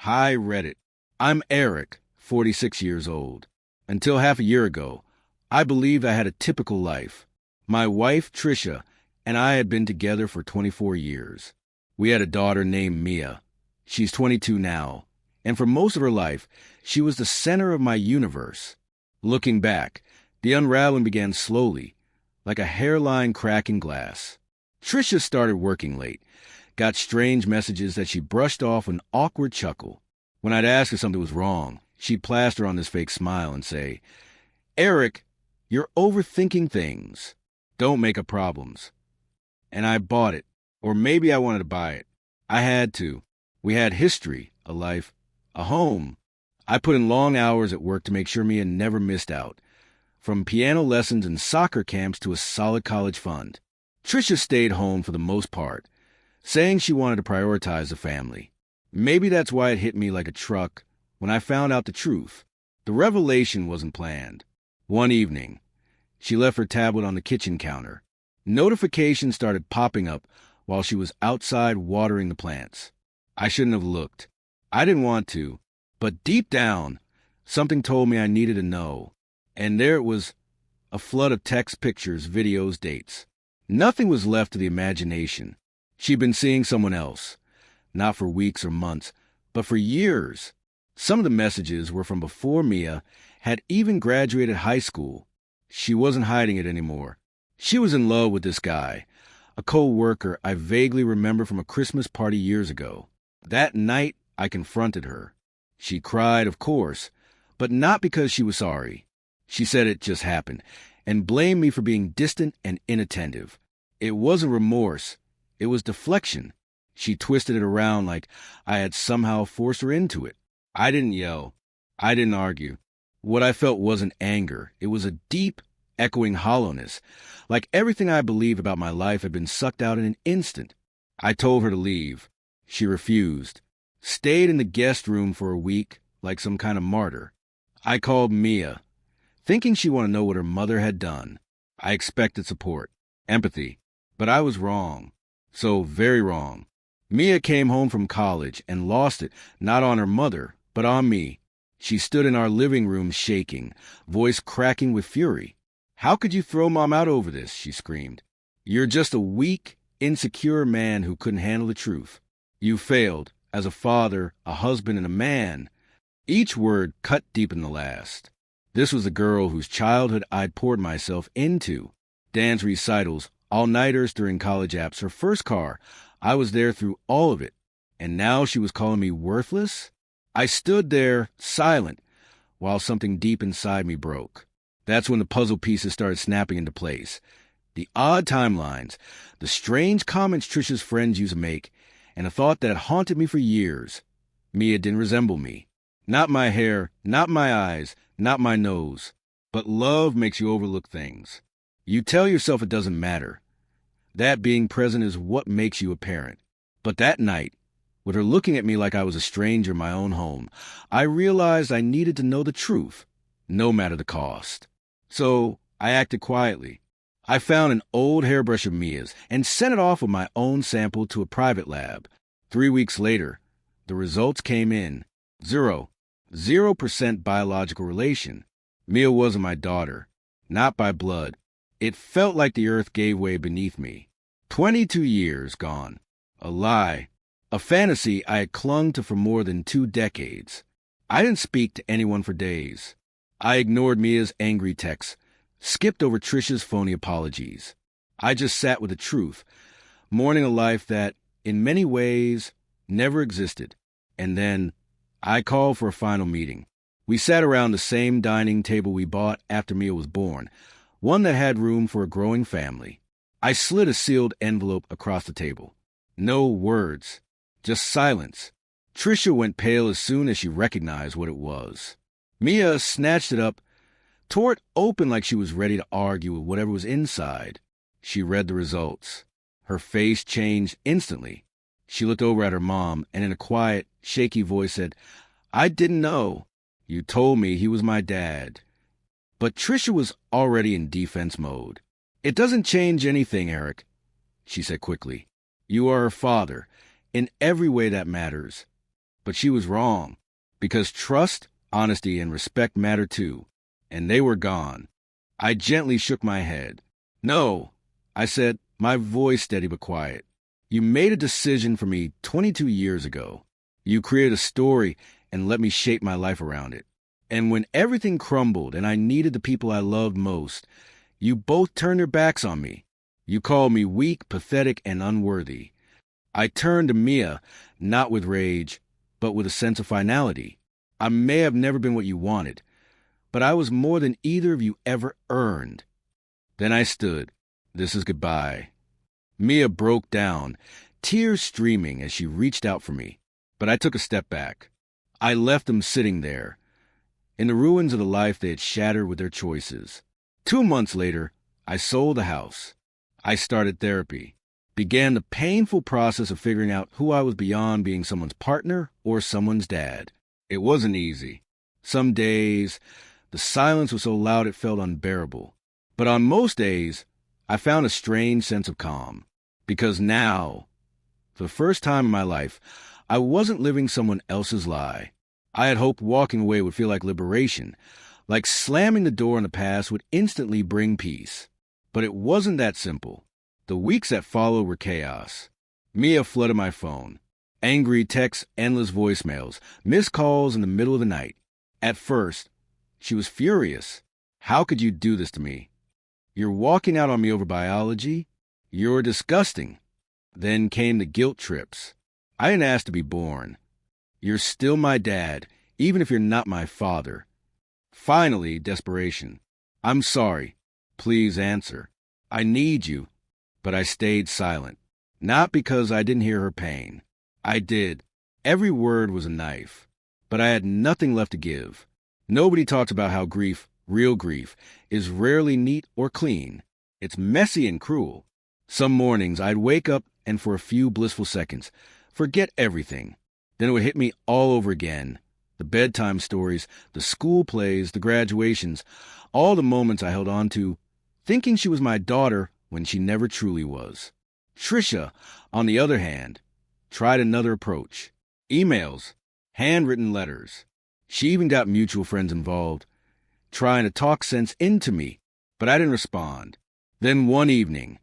Hi, Reddit. I'm Eric, 46 years old. Until half a year ago, I believed I had a typical life. My wife, Trisha, and I had been together for 24 years. We had a daughter named Mia. She's 22 now, and for most of her life, she was the center of my universe. Looking back, the unraveling began slowly, like a hairline cracking glass. Trisha started working late, got strange messages that she brushed off with an awkward chuckle. When I'd ask her something was wrong, she'd plaster on this fake smile and say, "Eric, you're overthinking things. Don't make up problems." And I bought it. Or maybe I wanted to buy it. I had to. We had history, a life, a home. I put in long hours at work to make sure Mia never missed out. From piano lessons and soccer camps to a solid college fund. Trisha stayed home for the most part, saying she wanted to prioritize the family. Maybe that's why it hit me like a truck when I found out the truth. The revelation wasn't planned. One evening, she left her tablet on the kitchen counter. Notifications started popping up while she was outside watering the plants. I shouldn't have looked. I didn't want to, but deep down, something told me I needed to know. And there it was, a flood of text, pictures, videos, dates. Nothing was left to the imagination. She'd been seeing someone else, not for weeks or months, but for years. Some of the messages were from before Mia had even graduated high school. She wasn't hiding it anymore. She was in love with this guy, a co-worker I vaguely remember from a Christmas party years ago. That night, I confronted her. She cried, of course, but not because she was sorry. She said it just happened, and blamed me for being distant and inattentive. It wasn't remorse. It was deflection. She twisted it around like I had somehow forced her into it. I didn't yell. I didn't argue. What I felt wasn't anger. It was a deep, echoing hollowness, like everything I believed about my life had been sucked out in an instant. I told her to leave. She refused. Stayed in the guest room for a week, like some kind of martyr. I called Mia, thinking she wanted to know what her mother had done. I expected support, empathy, but I was wrong. So very wrong. Mia came home from college and lost it, not on her mother, but on me. She stood in our living room shaking, voice cracking with fury. "How could you throw Mom out over this?" she screamed. "You're just a weak, insecure man who couldn't handle the truth. You failed as a father, a husband, and a man." Each word cut deep in the last. This was the girl whose childhood I'd poured myself into. Dance recitals, all-nighters during college apps, her first car. I was there through all of it. And now she was calling me worthless? I stood there, silent, while something deep inside me broke. That's when the puzzle pieces started snapping into place. The odd timelines, the strange comments Trisha's friends used to make, and a thought that had haunted me for years. Mia didn't resemble me. Not my hair, not my eyes, not my nose. But love makes you overlook things. You tell yourself it doesn't matter. That being present is what makes you a parent. But that night, with her looking at me like I was a stranger in my own home, I realized I needed to know the truth, no matter the cost. So I acted quietly. I found an old hairbrush of Mia's and sent it off with my own sample to a private lab. 3 weeks later, the results came in. 0% biological relation. Mia wasn't my daughter, not by blood. It felt like the earth gave way beneath me. 22 years gone. A lie. A fantasy I had clung to for more than 2 decades. I didn't speak to anyone for days. I ignored Mia's angry texts, skipped over Trisha's phony apologies. I just sat with the truth, mourning a life that, in many ways, never existed. And then I called for a final meeting. We sat around the same dining table we bought after Mia was born, one that had room for a growing family. I slid a sealed envelope across the table. No words, just silence. Trisha went pale as soon as she recognized what it was. Mia snatched it up, tore it open like she was ready to argue with whatever was inside. She read the results. Her face changed instantly. She looked over at her mom and in a quiet, shaky voice said, "I didn't know. You told me he was my dad." But Trisha was already in defense mode. "It doesn't change anything, Eric," she said quickly. "You are her father, in every way that matters. But she was wrong, because trust, honesty, and respect matter too, and they were gone. I gently shook my head. No, I said, my voice steady but quiet. You made a decision for me 22 years ago. You created a story and let me shape my life around it. And when everything crumbled and I needed the people I loved most, you both turned your backs on me. You called me weak, pathetic, and unworthy. I turned to Mia, not with rage, but with a sense of finality. I may have never been what you wanted, but I was more than either of you ever earned. Then I stood. This is goodbye. Mia broke down, tears streaming as she reached out for me, but I took a step back. I left them sitting there, in the ruins of the life they had shattered with their choices. 2 months later, I sold the house. I started therapy, began the painful process of figuring out who I was beyond being someone's partner or someone's dad. It wasn't easy. Some days, the silence was so loud it felt unbearable. But on most days, I found a strange sense of calm. Because now, for the first time in my life, I wasn't living someone else's lie. I had hoped walking away would feel like liberation, like slamming the door on the past would instantly bring peace. But it wasn't that simple. The weeks that followed were chaos. Mia flooded my phone. Angry texts, endless voicemails, missed calls in the middle of the night. At first, she was furious. How could you do this to me? You're walking out on me over biology? You're disgusting. Then came the guilt trips. I didn't ask to be born. You're still my dad, even if you're not my father. Finally, desperation. I'm sorry. Please answer. I need you. But I stayed silent. Not because I didn't hear her pain. I did. Every word was a knife. But I had nothing left to give. Nobody talks about how grief, real grief, is rarely neat or clean. It's messy and cruel. Some mornings I'd wake up and for a few blissful seconds, forget everything. Then it would hit me all over again. The bedtime stories, the school plays, the graduations, all the moments I held on to, thinking she was my daughter when she never truly was. Trisha, on the other hand, tried another approach. Emails, handwritten letters. She even got mutual friends involved, trying to talk sense into me, but I didn't respond. Then one evening,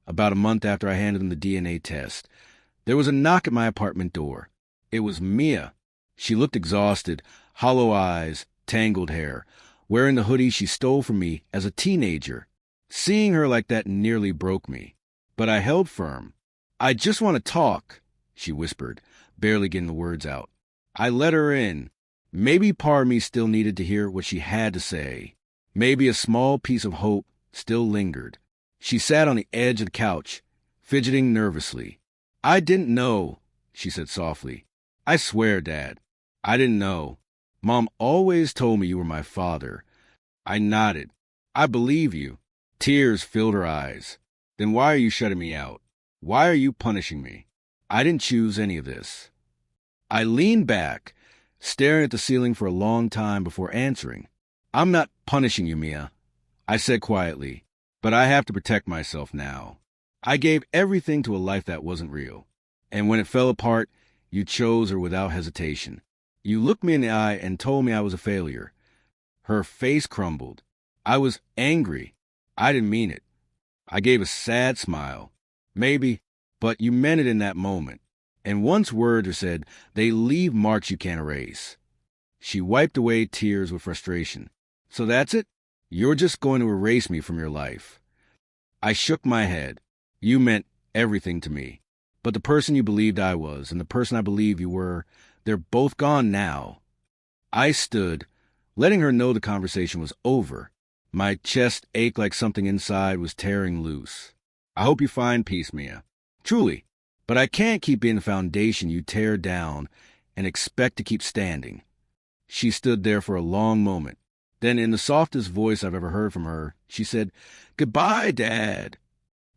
about a month after I handed them the DNA test, there was a knock at my apartment door. It was Mia. She looked exhausted, hollow eyes, tangled hair, wearing the hoodie she stole from me as a teenager. Seeing her like that nearly broke me. But I held firm. I just want to talk, she whispered, barely getting the words out. I let her in. Maybe part of me still needed to hear what she had to say. Maybe a small piece of hope still lingered. She sat on the edge of the couch, fidgeting nervously. I didn't know, she said softly. I swear, Dad, I didn't know. Mom always told me you were my father. I nodded. I believe you. Tears filled her eyes. Then why are you shutting me out? Why are you punishing me? I didn't choose any of this. I leaned back, staring at the ceiling for a long time before answering. I'm not punishing you, Mia, I said quietly, but I have to protect myself now. I gave everything to a life that wasn't real. And when it fell apart, you chose her without hesitation. You looked me in the eye and told me I was a failure. Her face crumbled. I was angry. I didn't mean it. I gave a sad smile. Maybe, but you meant it in that moment. And once words are said, they leave marks you can't erase. She wiped away tears with frustration. So that's it? You're just going to erase me from your life. I shook my head. You meant everything to me. But the person you believed I was and the person I believe you were, they're both gone now. I stood, letting her know the conversation was over. My chest ached like something inside was tearing loose. I hope you find peace, Mia. Truly. But I can't keep being the foundation you tear down and expect to keep standing. She stood there for a long moment. Then, in the softest voice I've ever heard from her, she said, "Goodbye, Dad."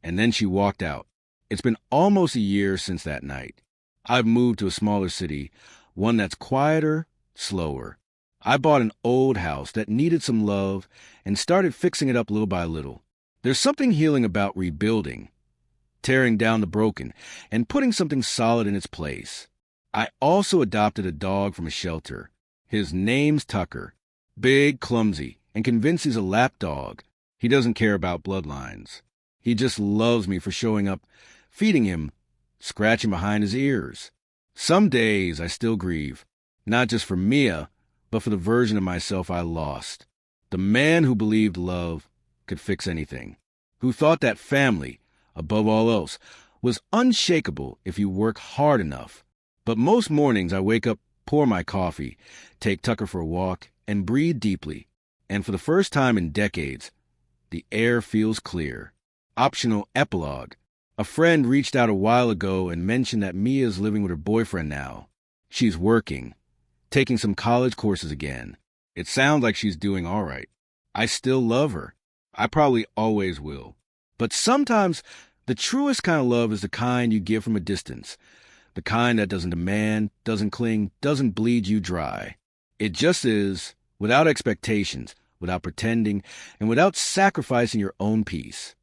And then she walked out. It's been almost a year since that night. I've moved to a smaller city, one that's quieter, slower. I bought an old house that needed some love and started fixing it up little by little. There's something healing about rebuilding, tearing down the broken and putting something solid in its place. I also adopted a dog from a shelter. His name's Tucker. Big, clumsy, and convinced he's a lap dog. He doesn't care about bloodlines. He just loves me for showing up, feeding him, scratching behind his ears. Some days I still grieve, not just for Mia, but for the version of myself I lost. The man who believed love could fix anything, who thought that family, above all else, was unshakable if you work hard enough. But most mornings I wake up, pour my coffee, take Tucker for a walk, and breathe deeply. And for the first time in decades, the air feels clear. Optional epilogue. A friend reached out a while ago and mentioned that Mia is living with her boyfriend now. She's working, taking some college courses again. It sounds like she's doing all right. I still love her. I probably always will. But sometimes the truest kind of love is the kind you give from a distance. The kind that doesn't demand, doesn't cling, doesn't bleed you dry. It just is, without expectations, without pretending, and without sacrificing your own peace.